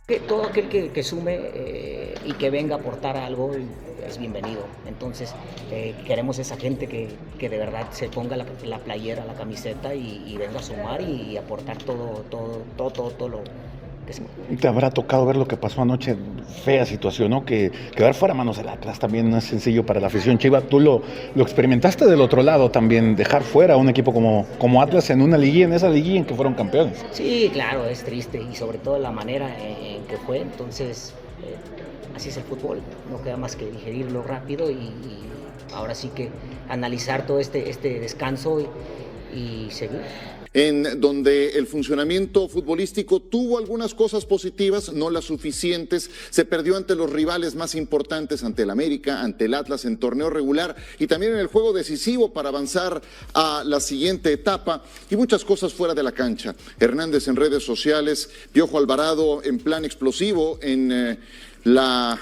Que todo aquel que sume y que venga a aportar algo es bienvenido. Entonces queremos esa gente que de verdad se ponga la playera, la camiseta y venga a sumar y aportar todo lo que se puede. Te habrá tocado ver lo que pasó anoche, fea situación, ¿no? Que quedar fuera manos del Atlas también no es sencillo para la afición Chiva. Tú lo experimentaste del otro lado también, dejar fuera a un equipo como Atlas en una liguilla, en esa liguilla en que fueron campeones. Sí, claro, es triste y sobre todo la manera en que fue. Entonces así es el fútbol, no queda más que digerirlo rápido y ahora sí que analizar todo este descanso y seguir. En donde el funcionamiento futbolístico tuvo algunas cosas positivas, no las suficientes. Se perdió ante los rivales más importantes, ante el América, ante el Atlas en torneo regular y también en el juego decisivo para avanzar a la siguiente etapa y muchas cosas fuera de la cancha. Hernández en redes sociales, Piojo Alvarado en plan explosivo en la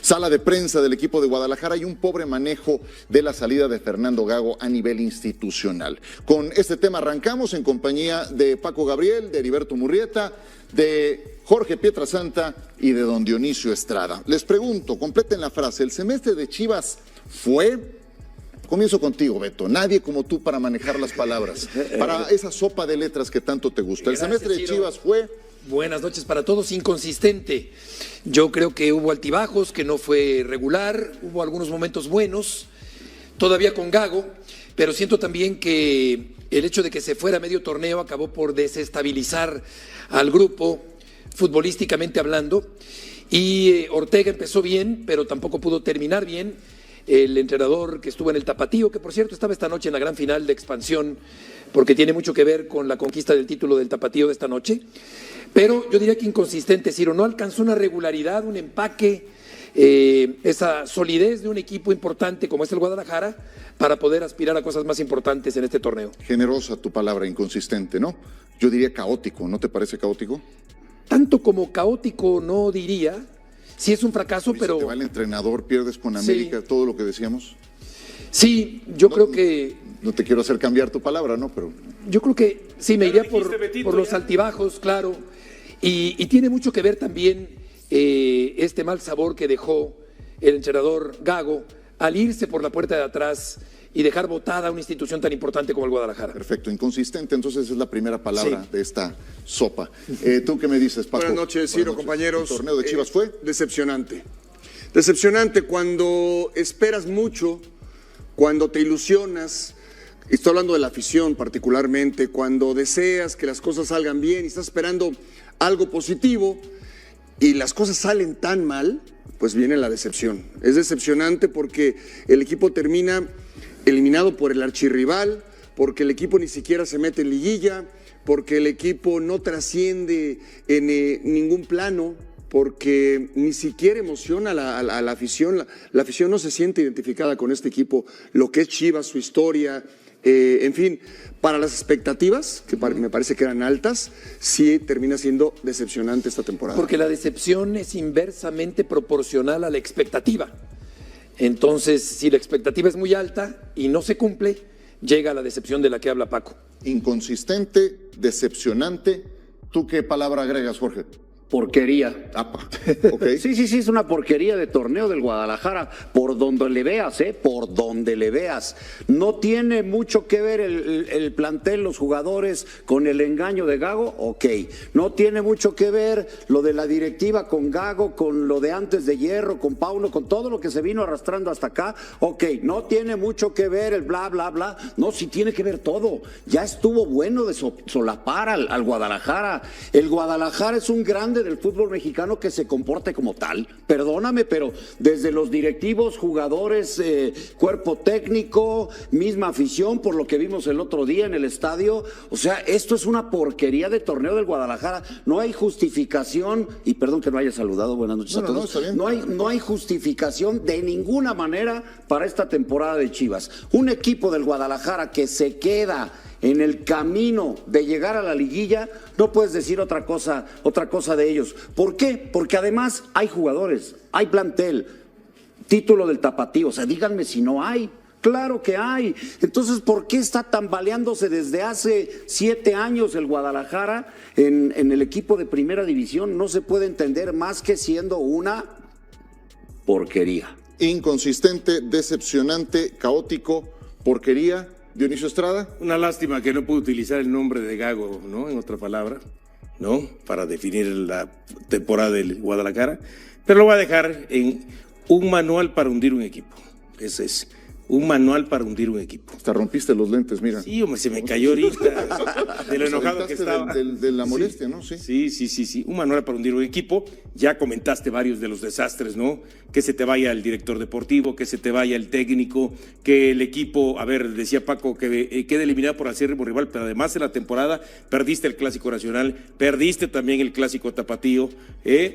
sala de prensa del equipo de Guadalajara y un pobre manejo de la salida de Fernando Gago a nivel institucional. Con este tema arrancamos en compañía de Paco Gabriel, de Heriberto Murrieta, de Jorge Pietrasanta y de don Dionisio Estrada. Les pregunto, completen la frase, ¿el semestre de Chivas fue? Comienzo contigo, Beto. Nadie como tú para manejar las palabras, para esa sopa de letras que tanto te gusta. ¿El semestre de Chivas fue? Buenas noches para todos. Inconsistente. Yo creo que hubo altibajos, que no fue regular, hubo algunos momentos buenos, todavía con Gago, pero siento también que el hecho de que se fuera a medio torneo acabó por desestabilizar al grupo, futbolísticamente hablando, y Ortega empezó bien, pero tampoco pudo terminar bien. El entrenador que estuvo en el Tapatío, que por cierto estaba esta noche en la gran final de expansión, porque tiene mucho que ver con la conquista del título del Tapatío de esta noche, pero yo diría que inconsistente, Ciro, no alcanzó una regularidad, un empaque, esa solidez de un equipo importante como es el Guadalajara para poder aspirar a cosas más importantes en este torneo. Generosa tu palabra, inconsistente, ¿no? Yo diría caótico, ¿no te parece caótico? Tanto como caótico no diría, sí es un fracaso, pero... Se te va el entrenador, pierdes con América, sí. Todo lo que decíamos. Sí, yo creo que... No te quiero hacer cambiar tu palabra, ¿no? Pero... Yo creo que sí, me iría por los altibajos, claro. Y tiene mucho que ver también este mal sabor que dejó el entrenador Gago al irse por la puerta de atrás y dejar botada a una institución tan importante como el Guadalajara. Perfecto, inconsistente, entonces es la primera palabra de esta sopa. ¿Tú qué me dices, Paco? Buenas noches, Ciro, compañeros. ¿El torneo de Chivas fue? Decepcionante. Decepcionante cuando esperas mucho, cuando te ilusionas. Estoy hablando de la afición particularmente, cuando deseas que las cosas salgan bien y estás esperando algo positivo y las cosas salen tan mal, pues viene la decepción. Es decepcionante porque el equipo termina eliminado por el archirrival, porque el equipo ni siquiera se mete en liguilla, porque el equipo no trasciende en ningún plano, porque ni siquiera emociona a la afición. La afición no se siente identificada con este equipo, lo que es Chivas, su historia. En fin, para las expectativas, que me parece que eran altas, sí termina siendo decepcionante esta temporada. Porque la decepción es inversamente proporcional a la expectativa. Entonces, si la expectativa es muy alta y no se cumple, llega la decepción de la que habla Paco. Inconsistente, decepcionante. ¿Tú qué palabra agregas, Jorge? Porquería. Okay. Sí, es una porquería de torneo del Guadalajara, por donde le veas, por donde le veas. No tiene mucho que ver el plantel, los jugadores con el engaño de Gago, ok. No tiene mucho que ver lo de la directiva con Gago, con lo de antes de Hierro, con Pauno, con todo lo que se vino arrastrando hasta acá, ok. No tiene mucho que ver el bla, bla, bla. No, sí tiene que ver todo. Ya estuvo bueno de solapar al Guadalajara. El Guadalajara es un grande del fútbol mexicano que se comporte como tal. Perdóname, pero desde los directivos, jugadores, cuerpo técnico, misma afición, por lo que vimos el otro día en el estadio, o sea, esto es una porquería de torneo del Guadalajara. No hay justificación, y perdón que no haya saludado, buenas noches a todos. No hay justificación de ninguna manera para esta temporada de Chivas. Un equipo del Guadalajara que se queda en el camino de llegar a la liguilla, no puedes decir otra cosa de ellos. ¿Por qué? Porque además hay jugadores, hay plantel, título del Tapatío, o sea, díganme si no hay. Claro que hay. Entonces, ¿por qué está tambaleándose desde hace 7 años el Guadalajara en el equipo de primera división? No se puede entender más que siendo una porquería. Inconsistente, decepcionante, caótico, porquería. Dionisio Estrada. Una lástima que no pude utilizar el nombre de Gago, ¿no? En otra palabra, ¿no? Para definir la temporada del Guadalajara. Pero lo voy a dejar en un manual para hundir un equipo. Ese es. Un manual para hundir un equipo. Hasta rompiste los lentes, mira. Sí, hombre, se me cayó ahorita de lo enojado que estaba. De la molestia, sí, ¿no? Sí. Un manual para hundir un equipo. Ya comentaste varios de los desastres, ¿no? Que se te vaya el director deportivo, que se te vaya el técnico, que el equipo, a ver, decía Paco, que quede eliminado por acérrimo rival, pero además en la temporada perdiste el Clásico Nacional, perdiste también el Clásico Tapatío,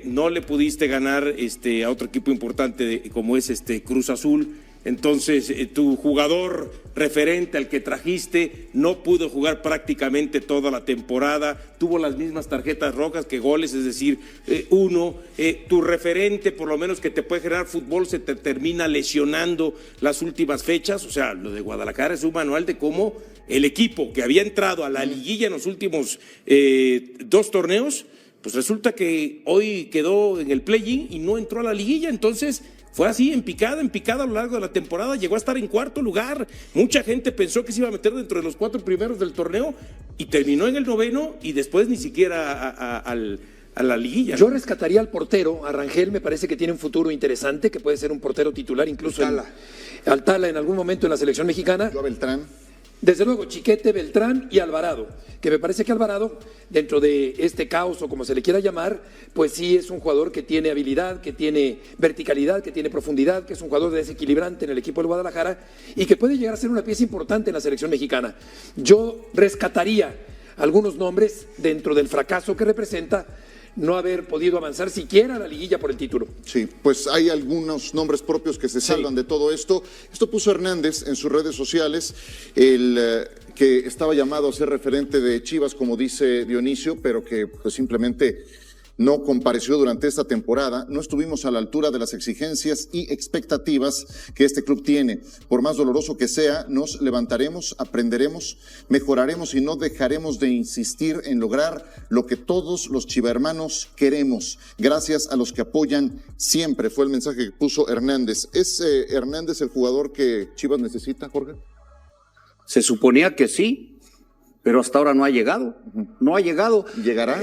no le pudiste ganar a otro equipo importante como es Cruz Azul. Entonces, tu jugador referente al que trajiste no pudo jugar prácticamente toda la temporada, tuvo las mismas tarjetas rojas que goles, es decir, tu referente, por lo menos que te puede generar fútbol, se te termina lesionando las últimas fechas. O sea, lo de Guadalajara es un manual de cómo el equipo que había entrado a la liguilla en los últimos 2 torneos, pues resulta que hoy quedó en el play-in y no entró a la liguilla. Entonces fue así, en picada a lo largo de la temporada, llegó a estar en 4º lugar. Mucha gente pensó que se iba a meter dentro de los 4 primeros del torneo y terminó en el 9º y después ni siquiera a la liguilla. Yo rescataría al portero, a Rangel, me parece que tiene un futuro interesante, que puede ser un portero titular incluso Altala en algún momento en la selección mexicana. Yo a Beltrán. Desde luego, Chiquete, Beltrán y Alvarado, que me parece que Alvarado, dentro de este caos o como se le quiera llamar, pues sí es un jugador que tiene habilidad, que tiene verticalidad, que tiene profundidad, que es un jugador desequilibrante en el equipo del Guadalajara y que puede llegar a ser una pieza importante en la selección mexicana. Yo rescataría algunos nombres dentro del fracaso que representa no haber podido avanzar siquiera a la liguilla por el título. Sí, pues hay algunos nombres propios que se salvan de todo esto. Esto puso Hernández en sus redes sociales, que estaba llamado a ser referente de Chivas, como dice Dionisio, pero que pues simplemente no compareció durante esta temporada. No estuvimos a la altura de las exigencias y expectativas que este club tiene. Por más doloroso que sea, nos levantaremos, aprenderemos, mejoraremos y no dejaremos de insistir en lograr lo que todos los chivermanos queremos. Gracias a los que apoyan siempre, fue el mensaje que puso Hernández. ¿Es Hernández el jugador que Chivas necesita, Jorge? Se suponía que sí, pero hasta ahora no ha llegado. No ha llegado. ¿Llegará?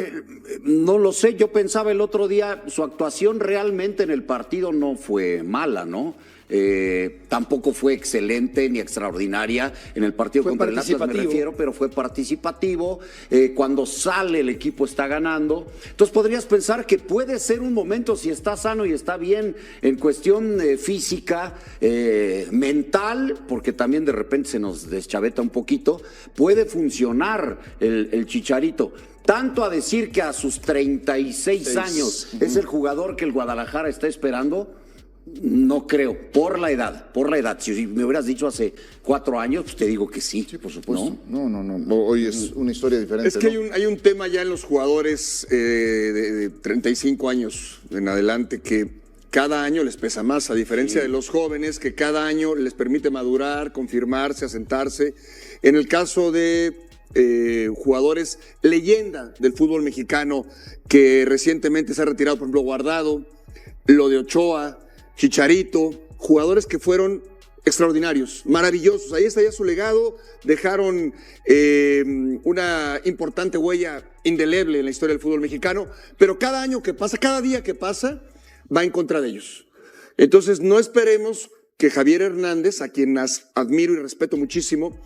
No lo sé. Yo pensaba el otro día, su actuación realmente en el partido no fue mala, ¿no? Tampoco fue excelente ni extraordinaria en el partido contra el Atlas, me refiero, pero fue participativo. Cuando sale el equipo está ganando. Entonces podrías pensar que puede ser un momento, si está sano y está bien en cuestión física, mental, porque también de repente se nos deschaveta un poquito, puede funcionar el Chicharito. Tanto a decir que a sus 36 años es el jugador que el Guadalajara está esperando. No creo, por la edad. Si me hubieras dicho hace 4 años, pues te digo que sí. Sí, por supuesto. No. Hoy es una historia diferente. Es que hay un tema ya en los jugadores de 35 años en adelante que cada año les pesa más, a diferencia de los jóvenes que cada año les permite madurar, confirmarse, asentarse. En el caso de jugadores leyenda del fútbol mexicano que recientemente se ha retirado, por ejemplo, Guardado, lo de Ochoa, Chicharito, jugadores que fueron extraordinarios, maravillosos. Ahí está ya su legado, dejaron una importante huella indeleble en la historia del fútbol mexicano, pero cada año que pasa, cada día que pasa, va en contra de ellos. Entonces no esperemos que Javier Hernández, a quien admiro y respeto muchísimo,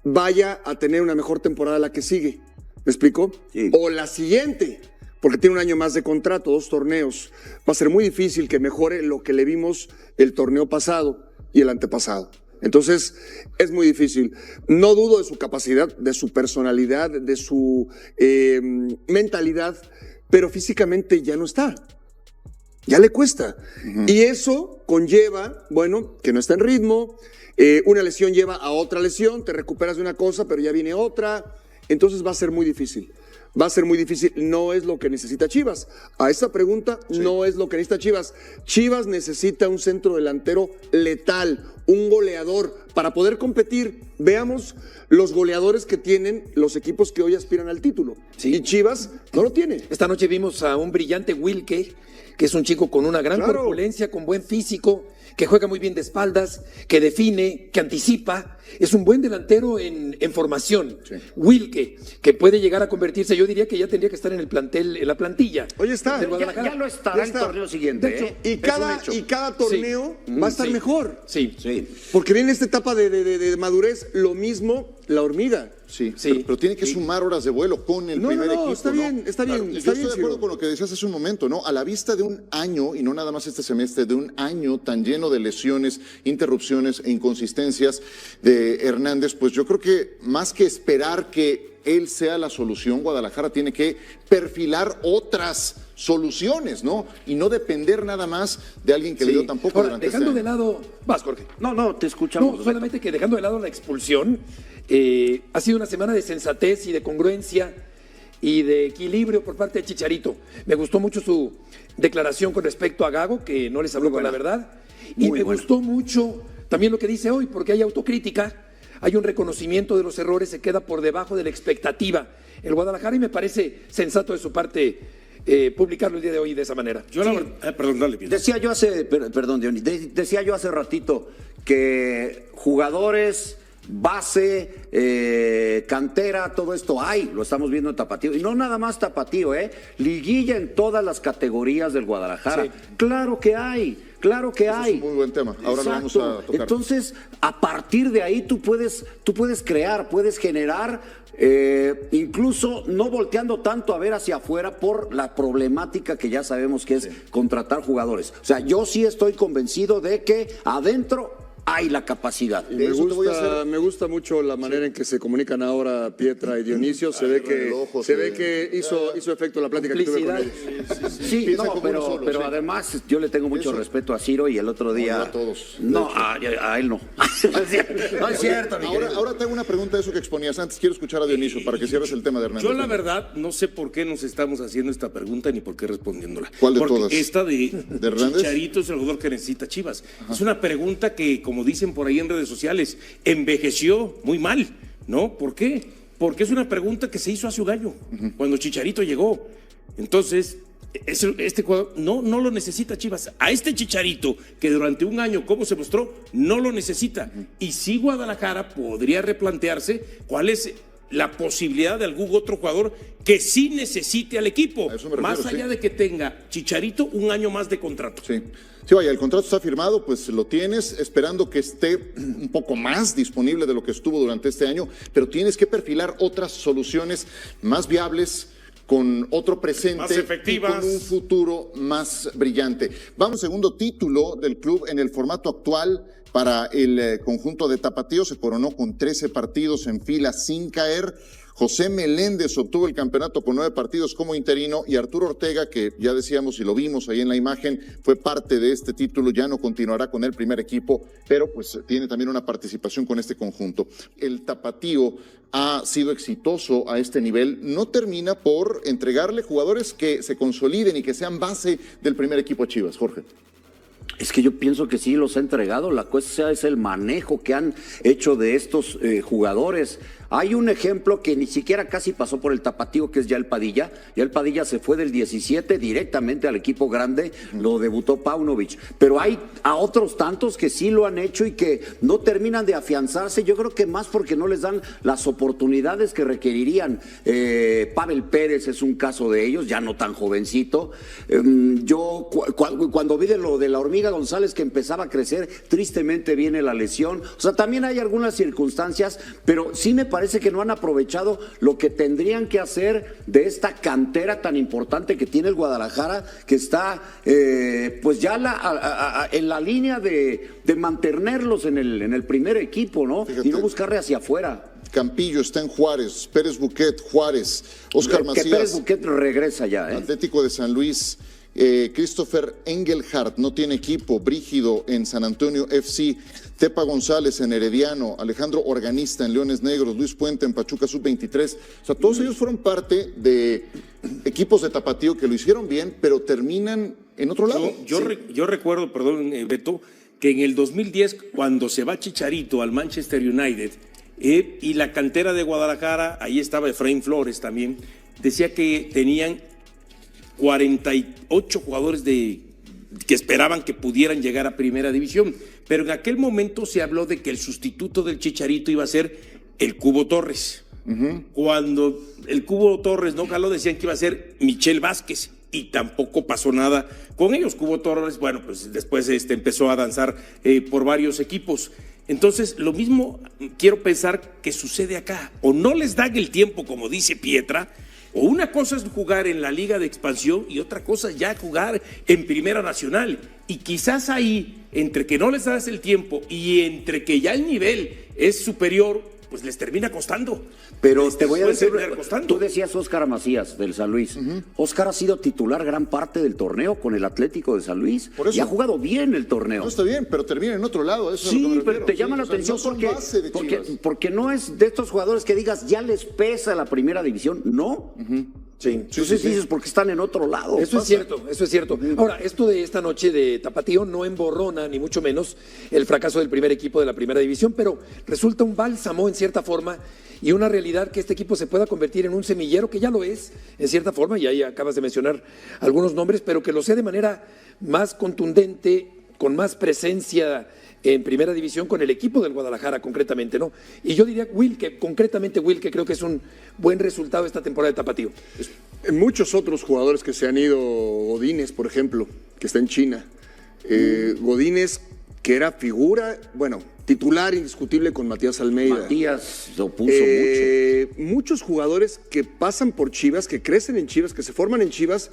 vaya a tener una mejor temporada la que sigue. ¿Me explico? Sí. O la siguiente, porque tiene un año más de contrato, 2 torneos. Va a ser muy difícil que mejore lo que le vimos el torneo pasado y el antepasado. Entonces, es muy difícil. No dudo de su capacidad, de su personalidad, de su mentalidad, pero físicamente ya no está. Ya le cuesta. Y eso conlleva, que no está en ritmo. Una lesión lleva a otra lesión, te recuperas de una cosa, pero ya viene otra. Entonces va a ser muy difícil. No es lo que necesita Chivas. A esa pregunta, no es lo que necesita Chivas. Chivas necesita un centro delantero letal, un goleador para poder competir. Veamos los goleadores que tienen los equipos que hoy aspiran al título. Sí. Y Chivas no lo tiene. Esta noche vimos a un brillante Wilke, que es un chico con una gran corpulencia, con buen físico, que juega muy bien de espaldas, que define, que anticipa. Es un buen delantero en formación. Sí. Wilke, que puede llegar a convertirse, yo diría que ya tendría que estar en el plantel, en la plantilla. Hoy está. Ya lo estará el torneo siguiente. De hecho, y cada torneo va a estar mejor. Sí. Porque viene esta etapa de madurez, lo mismo la hormiga. Sí. Pero tiene que sumar horas de vuelo con el primer equipo. Está bien. Claro, yo estoy de acuerdo con lo que decías hace un momento, ¿no? A la vista de un año, y no nada más este semestre, de un año tan lleno de lesiones, interrupciones e inconsistencias de Hernández, pues yo creo que más que esperar que él sea la solución, Guadalajara tiene que perfilar otras soluciones, ¿no? Y no depender nada más de alguien que le dio tampoco. Ahora, dejando de lado... Vas, Jorge. No, te escuchamos. No, solamente que dejando de lado la expulsión, ha sido una semana de sensatez y de congruencia y de equilibrio por parte de Chicharito. Me gustó mucho su declaración con respecto a Gago, que no les habló con la verdad. Y me gustó mucho también lo que dice hoy, porque hay autocrítica, hay un reconocimiento de los errores, se queda por debajo de la expectativa el Guadalajara, y me parece sensato de su parte publicarlo el día de hoy de esa manera. Yo perdón, dale, decía yo hace ratito que jugadores, base, cantera, todo esto hay, lo estamos viendo en Tapatío, y no nada más Tapatío, liguilla en todas las categorías del Guadalajara. Sí. Claro que hay. Es un muy buen tema. Ahora lo vamos a tocar. Entonces, a partir de ahí tú puedes crear, puedes generar, incluso no volteando tanto a ver hacia afuera por la problemática que ya sabemos que es contratar jugadores. O sea, yo sí estoy convencido de que adentro hay la capacidad. Me gusta mucho la manera en que se comunican ahora Pietra y Dionisio. Se ve que hizo efecto la plática que tuve con ellos. Sí, pero además yo le tengo mucho respeto a Ciro, y el otro día... No, a todos. No, a él no. No es cierto. Ahora te hago una pregunta de eso que exponías antes. Quiero escuchar a Dionisio para que cierres el tema de Hernández. Yo la verdad no sé por qué nos estamos haciendo esta pregunta ni por qué respondiéndola. ¿Cuál de todas? Esta de Hernández. Chicharito es el jugador que necesita Chivas. Ajá. Es una pregunta que, como dicen por ahí en redes sociales, envejeció muy mal, ¿no? ¿Por qué? Porque es una pregunta que se hizo hace un año, cuando Chicharito llegó. Entonces, este jugador no lo necesita Chivas. A este Chicharito, que durante un año, como se mostró, no lo necesita. Y sí, Guadalajara podría replantearse cuál es la posibilidad de algún otro jugador que sí necesite al equipo, más allá de que tenga Chicharito un año más de contrato. Sí, vaya, el contrato está firmado, pues lo tienes, esperando que esté un poco más disponible de lo que estuvo durante este año, pero tienes que perfilar otras soluciones más viables, con otro presente, más efectivas, y con un futuro más brillante. Vamos, segundo título del club en el formato actual para el conjunto de Tapatío. Se coronó con 13 partidos en fila sin caer. José Meléndez obtuvo el campeonato con 9 partidos como interino, y Arturo Ortega, que ya decíamos y lo vimos ahí en la imagen, fue parte de este título, ya no continuará con el primer equipo, pero pues tiene también una participación con este conjunto. El Tapatío ha sido exitoso a este nivel, no termina por entregarle jugadores que se consoliden y que sean base del primer equipo a Chivas. Jorge. Es que yo pienso que sí los ha entregado. La cuestión es el manejo que han hecho de estos jugadores. Hay un ejemplo que ni siquiera casi pasó por el Tapatío, que es Yael Padilla. Yael Padilla se fue del 17 directamente al equipo grande, lo debutó Paunovic. Pero hay a otros tantos que sí lo han hecho y que no terminan de afianzarse. Yo creo que más porque no les dan las oportunidades que requerirían. Pavel Pérez es un caso de ellos, ya no tan jovencito. Yo cuando vi de lo de la Hormiga González, que empezaba a crecer, tristemente viene la lesión. O sea, también hay algunas circunstancias, pero sí me parece que no han aprovechado lo que tendrían que hacer de esta cantera tan importante que tiene el Guadalajara, que está pues ya en la línea de mantenerlos en el primer equipo, ¿no? Fíjate, y no buscarle hacia afuera. Campillo está en Juárez, Pérez Buquet, Juárez, Oscar Macías. Que Pérez Buquet regresa ya, Atlético de San Luis. Christopher Engelhardt no tiene equipo, Brígido en San Antonio FC, Tepa González en Herediano, Alejandro Organista en Leones Negros, Luis Puente en Pachuca Sub-23. O sea, todos ellos fueron parte de equipos de Tapatío que lo hicieron bien, pero terminan en otro lado. Yo recuerdo, perdón, Beto, que en el 2010, cuando se va Chicharito al Manchester United, y la cantera de Guadalajara, ahí estaba Efraín Flores también, decía que tenían 48 jugadores que esperaban que pudieran llegar a primera división, pero en aquel momento se habló de que el sustituto del Chicharito iba a ser el Cubo Torres. Cuando el Cubo Torres no jaló, decían que iba a ser Michel Vázquez, y tampoco pasó nada con ellos. Cubo Torres, bueno, pues después empezó a danzar por varios equipos. Entonces, lo mismo quiero pensar que sucede acá. O no les dan el tiempo, como dice Pietra, o una cosa es jugar en la Liga de Expansión y otra cosa es ya jugar en Primera Nacional. Y quizás ahí, entre que no les das el tiempo y entre que ya el nivel es superior, pues les termina costando. Pero te voy a decir, costando. tú decías Óscar Macías del San Luis. Óscar ha sido titular gran parte del torneo con el Atlético de San Luis. Por eso. Y ha jugado bien el torneo. No está bien, pero termina en otro lado. Eso Sí, es lo que me pero refiero. te llama la O sea, atención no son base de Chivas. porque no es de estos jugadores que digas, ya les pesa la primera división. No. Sí. Entonces dices, porque están en otro lado. Eso es cierto, eso es cierto. Ahora, esto de esta noche de Tapatío no emborrona, ni mucho menos, el fracaso del primer equipo de la primera división, pero resulta un bálsamo en cierta forma y una realidad que este equipo se pueda convertir en un semillero, que ya lo es, en cierta forma, y ahí acabas de mencionar algunos nombres, pero que lo sea de manera más contundente, con más presencia en primera división con el equipo del Guadalajara concretamente, ¿no? Y yo diría, concretamente Will, que creo que es un buen resultado esta temporada de Tapatío. Muchos otros jugadores que se han ido, Godínez, por ejemplo, que está en China. Godínez, que era figura, bueno, titular indiscutible con Matías Almeida. Matías lo puso mucho. Muchos jugadores que pasan por Chivas, que crecen en Chivas, que se forman en Chivas,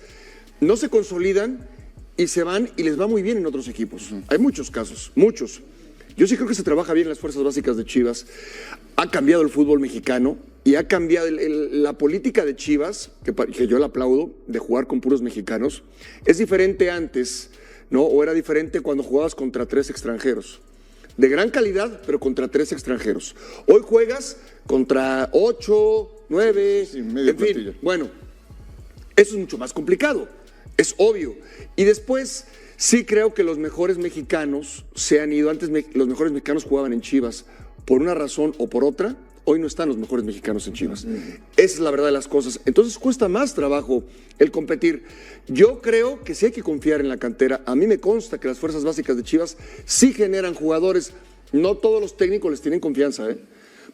no se consolidan y se van y les va muy bien en otros equipos. Hay muchos casos, muchos. Yo sí creo que se trabaja bien en las fuerzas básicas de Chivas. Ha cambiado el fútbol mexicano y ha cambiado la política de Chivas, que yo la aplaudo, de jugar con puros mexicanos. Es diferente antes, ¿no? O era diferente cuando jugabas contra 3 extranjeros. De gran calidad, pero contra 3 extranjeros. Hoy juegas contra 8, 9, sí, media en fin. plantilla. Bueno, eso es mucho más complicado. Es obvio. Y después, sí creo que los mejores mexicanos se han ido. Antes los mejores mexicanos jugaban en Chivas. Por una razón o por otra, hoy no están los mejores mexicanos en Chivas. Esa es la verdad de las cosas. Entonces cuesta más trabajo el competir. Yo creo que sí hay que confiar en la cantera. A mí me consta que las fuerzas básicas de Chivas sí generan jugadores. No todos los técnicos les tienen confianza, ¿eh?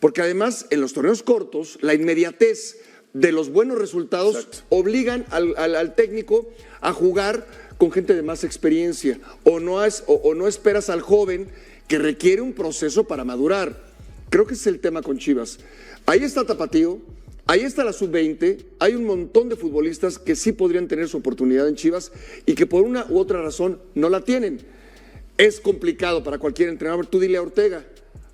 Porque además, en los torneos cortos, la inmediatez de los buenos resultados obligan al técnico a jugar con gente de más experiencia o no esperas al joven que requiere un proceso para madurar. Creo que ese es el tema con Chivas. Ahí está Tapatío, ahí está la sub-20, hay un montón de futbolistas que sí podrían tener su oportunidad en Chivas y que por una u otra razón no la tienen. Es complicado para cualquier entrenador. Tú dile a Ortega,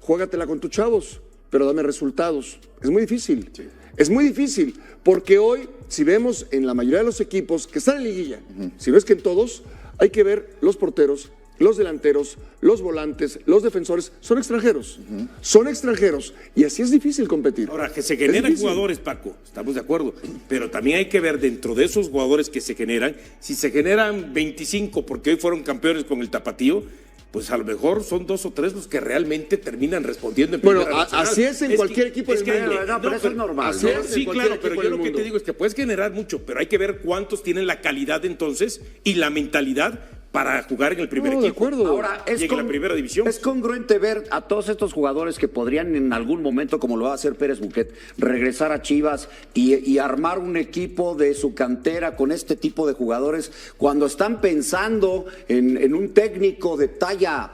juégatela con tus chavos, pero dame resultados. Es muy difícil. Sí. Es muy difícil, porque hoy, si vemos en la mayoría de los equipos que están en liguilla, si ves que en todos, hay que ver los porteros, los delanteros, los volantes, los defensores, son extranjeros. Son extranjeros, y así es difícil competir. Ahora, que se generan jugadores, Paco, estamos de acuerdo, pero también hay que ver dentro de esos jugadores que se generan, si se generan 25 porque hoy fueron campeones con el Tapatío, pues a lo mejor son 2 o 3 los que realmente terminan respondiendo en Bueno, primera nacional. así es en cualquier equipo del mundo. Pero eso es normal. Así es Sí, en cualquier claro, pero equipo yo del lo que mundo. te digo es que puedes generar mucho, pero hay que ver cuántos tienen la calidad entonces y la mentalidad para jugar en el primer No, de equipo. acuerdo. Ahora, y en la primera división. Es congruente ver a todos estos jugadores que podrían en algún momento, como lo va a hacer Pérez Buquet, regresar a Chivas y armar un equipo de su cantera con este tipo de jugadores cuando están pensando en un técnico de talla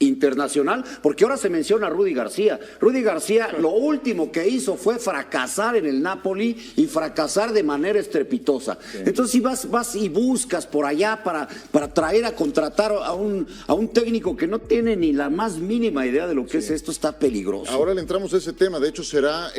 internacional, porque ahora se menciona a Rudy García. Rudy García lo último que hizo fue fracasar en el Napoli y fracasar de manera estrepitosa. Sí. Entonces si vas y buscas por allá para traer a contratar a un técnico que no tiene ni la más mínima idea de lo que es esto, está peligroso. Ahora le entramos a ese tema, de hecho será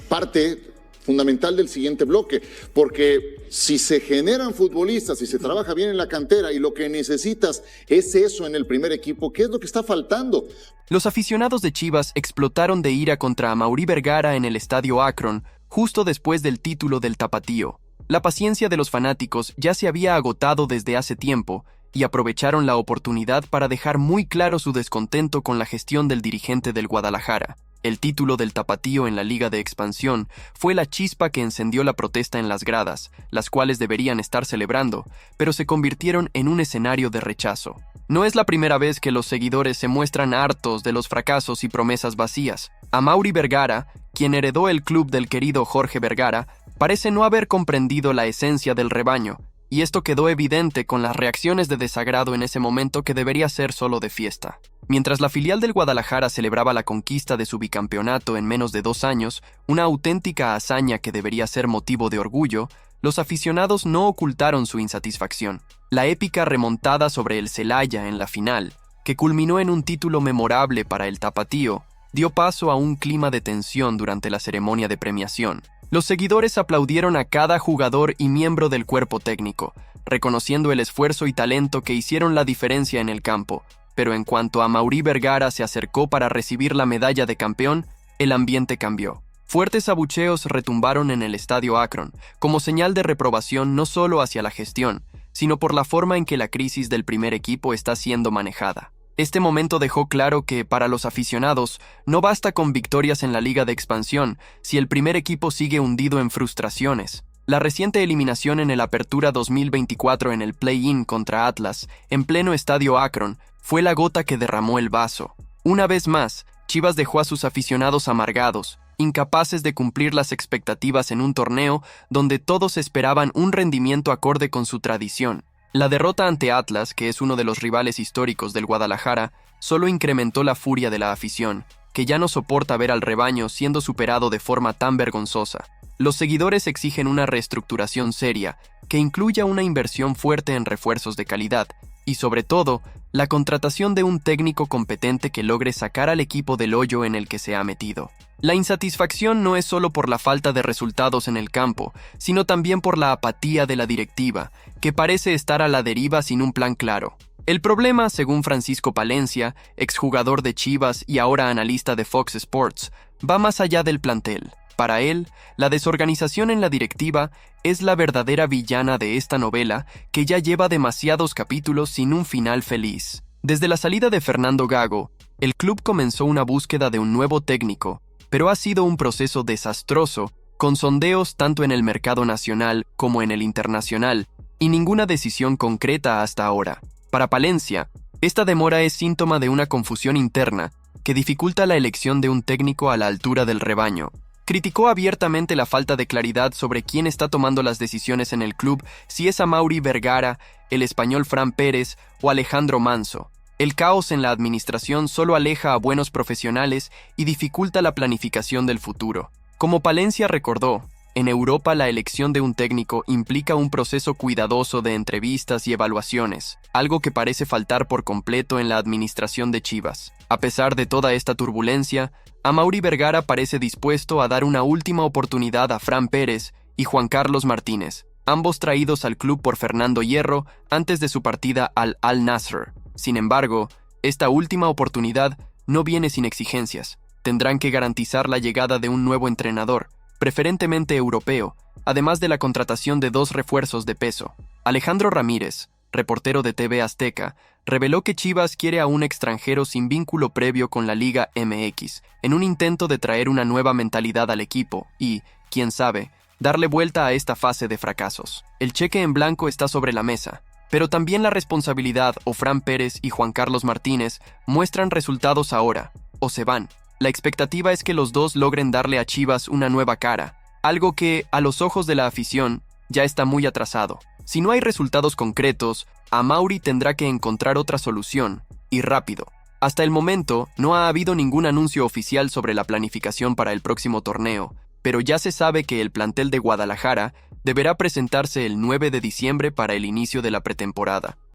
parte fundamental del siguiente bloque, porque si se generan futbolistas, si se trabaja bien en la cantera y lo que necesitas es eso en el primer equipo, ¿qué es lo que está faltando? Los aficionados de Chivas explotaron de ira contra Amaury Vergara en el estadio Akron, justo después del título del Tapatío. La paciencia de los fanáticos ya se había agotado desde hace tiempo, y aprovecharon la oportunidad para dejar muy claro su descontento con la gestión del dirigente del Guadalajara. El título del Tapatío en la Liga de Expansión fue la chispa que encendió la protesta en las gradas, las cuales deberían estar celebrando, pero se convirtieron en un escenario de rechazo. No es la primera vez que los seguidores se muestran hartos de los fracasos y promesas vacías. Amaury Vergara, quien heredó el club del querido Jorge Vergara, parece no haber comprendido la esencia del rebaño, y esto quedó evidente con las reacciones de desagrado en ese momento que debería ser solo de fiesta. Mientras la filial del Guadalajara celebraba la conquista de su bicampeonato en menos de 2 años, una auténtica hazaña que debería ser motivo de orgullo, los aficionados no ocultaron su insatisfacción. La épica remontada sobre el Celaya en la final, que culminó en un título memorable para el Tapatío, dio paso a un clima de tensión durante la ceremonia de premiación. Los seguidores aplaudieron a cada jugador y miembro del cuerpo técnico, reconociendo el esfuerzo y talento que hicieron la diferencia en el campo. Pero en cuanto a Amaury Vergara se acercó para recibir la medalla de campeón, el ambiente cambió. Fuertes abucheos retumbaron en el estadio Akron, como señal de reprobación no solo hacia la gestión, sino por la forma en que la crisis del primer equipo está siendo manejada. Este momento dejó claro que, para los aficionados, no basta con victorias en la Liga de Expansión si el primer equipo sigue hundido en frustraciones. La reciente eliminación en el Apertura 2024 en el play-in contra Atlas, en pleno estadio Akron, fue la gota que derramó el vaso. Una vez más, Chivas dejó a sus aficionados amargados, incapaces de cumplir las expectativas en un torneo donde todos esperaban un rendimiento acorde con su tradición. La derrota ante Atlas, que es uno de los rivales históricos del Guadalajara, solo incrementó la furia de la afición, que ya no soporta ver al rebaño siendo superado de forma tan vergonzosa. Los seguidores exigen una reestructuración seria, que incluya una inversión fuerte en refuerzos de calidad, y sobre todo, la contratación de un técnico competente que logre sacar al equipo del hoyo en el que se ha metido. La insatisfacción no es solo por la falta de resultados en el campo, sino también por la apatía de la directiva, que parece estar a la deriva sin un plan claro. El problema, según Francisco Palencia, exjugador de Chivas y ahora analista de Fox Sports, va más allá del plantel. Para él, la desorganización en la directiva es la verdadera villana de esta novela que ya lleva demasiados capítulos sin un final feliz. Desde la salida de Fernando Gago, el club comenzó una búsqueda de un nuevo técnico, pero ha sido un proceso desastroso, con sondeos tanto en el mercado nacional como en el internacional, y ninguna decisión concreta hasta ahora. Para Palencia, esta demora es síntoma de una confusión interna que dificulta la elección de un técnico a la altura del rebaño. Criticó abiertamente la falta de claridad sobre quién está tomando las decisiones en el club, si es Amaury Vergara, el español Fran Pérez o Alejandro Manso. El caos en la administración solo aleja a buenos profesionales y dificulta la planificación del futuro. Como Palencia recordó, en Europa la elección de un técnico implica un proceso cuidadoso de entrevistas y evaluaciones, algo que parece faltar por completo en la administración de Chivas. A pesar de toda esta turbulencia, Amaury Vergara parece dispuesto a dar una última oportunidad a Fran Pérez y Juan Carlos Martínez, ambos traídos al club por Fernando Hierro antes de su partida al Al-Nassr. Sin embargo, esta última oportunidad no viene sin exigencias. Tendrán que garantizar la llegada de un nuevo entrenador, preferentemente europeo, además de la contratación de 2 refuerzos de peso. Alejandro Ramírez, reportero de TV Azteca, reveló que Chivas quiere a un extranjero sin vínculo previo con la Liga MX, en un intento de traer una nueva mentalidad al equipo y, quién sabe, darle vuelta a esta fase de fracasos. El cheque en blanco está sobre la mesa, pero también la responsabilidad o Fran Pérez y Juan Carlos Martínez muestran resultados ahora, o se van. La expectativa es que los dos logren darle a Chivas una nueva cara, algo que, a los ojos de la afición, ya está muy atrasado. Si no hay resultados concretos, Amaury tendrá que encontrar otra solución, y rápido. Hasta el momento, no ha habido ningún anuncio oficial sobre la planificación para el próximo torneo, pero ya se sabe que el plantel de Guadalajara deberá presentarse el 9 de diciembre para el inicio de la pretemporada.